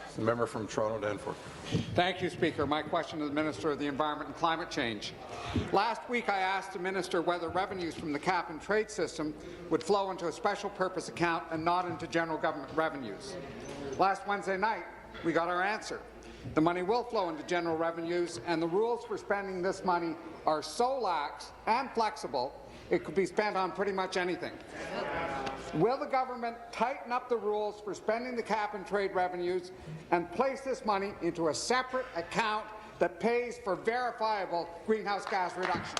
The member from Toronto Danforth. Thank you, Speaker. My question to the Minister of the Environment and Climate Change. Last week I asked the Minister whether revenues from the cap-and-trade system would flow into a special purpose account and not into general government revenues. Last Wednesday night we got our answer. The money will flow into general revenues, and the rules for spending this money are so lax and flexible it could be spent on pretty much anything. Will the government tighten up the rules for spending the cap-and-trade revenues and place this money into a separate account that pays for verifiable greenhouse gas reductions?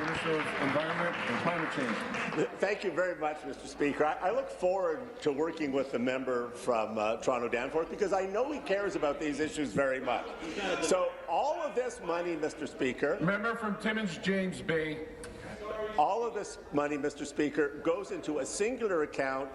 Minister of Environment and Climate Change. Thank you very much, Mr. Speaker. I look forward to working with the member from Toronto Danforth because I know he cares about these issues very much. So all of this money, Mr. Speaker— Member from Timmins James Bay. All of this money, Mr. Speaker, goes into a singular account,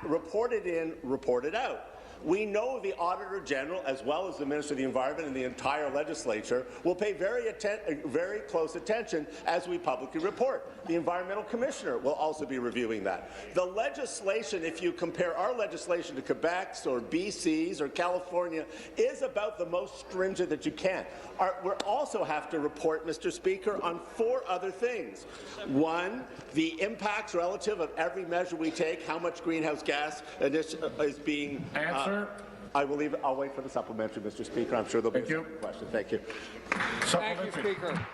reported in, reported out. We know the Auditor General, as well as the Minister of the Environment and the entire legislature, will pay very close attention as we publicly report. The Environmental Commissioner will also be reviewing that. The legislation, if you compare our legislation to Quebec's or BC's or California, is about the most stringent that you can. We also have to report, Mr. Speaker, on 4 other things. 1, the impacts relative of every measure we take, how much greenhouse gas is being— I'll wait for the supplementary, Mr. Speaker. I'm sure there'll be a question. Thank you. Thank you, Speaker.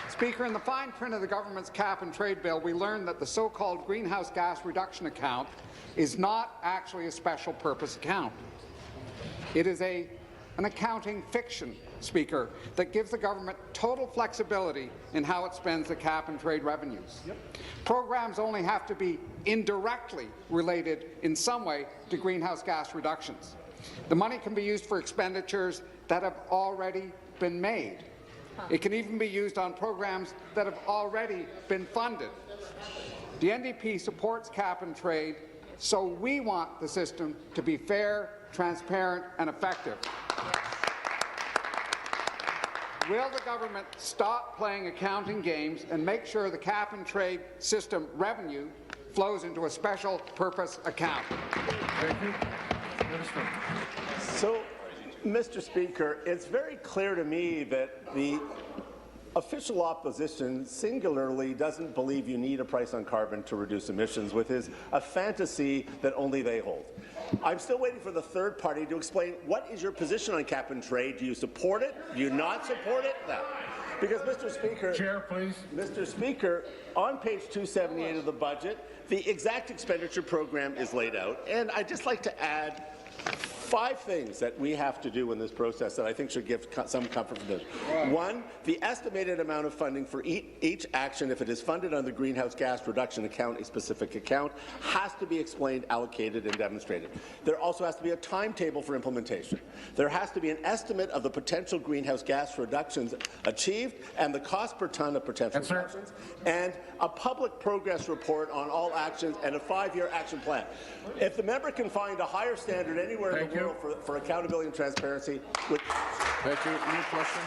Speaker, in the fine print of the government's cap-and-trade bill, we learned that the so-called greenhouse gas reduction account is not actually a special purpose account. It is an accounting fiction, Speaker, that gives the government total flexibility in how it spends the cap-and-trade revenues. Programs only have to be indirectly related in some way to greenhouse gas reductions. The money can be used for expenditures that have already been made. It can even be used on programs that have already been funded. The NDP supports cap-and-trade, so we want the system to be fair, transparent and effective. Will the government stop playing accounting games and make sure the cap-and-trade system revenue flows into a special purpose account? Thank you. Minister. So, Mr. Speaker, it's very clear to me that the official opposition singularly doesn't believe you need a price on carbon to reduce emissions, with a fantasy that only they hold. I'm still waiting for the third party to explain what is your position on cap-and-trade. Do you support it? Do you not support it? No. Because, Mr. Speaker— Chair, please. Mr. Speaker, on page 278 of the budget, the exact expenditure program is laid out, and I'd just like to add 5 things that we have to do in this process that I think should give some comfort for this. 1, the estimated amount of funding for each action, if it is funded under the greenhouse gas reduction account, a specific account, has to be explained, allocated and demonstrated. There also has to be a timetable for implementation. There has to be an estimate of the potential greenhouse gas reductions achieved and the cost per ton of potential reductions, and a public progress report on all actions and a 5-year action plan. If the member can find a higher standard anywhere in the world for accountability and transparency— Thank you. New question.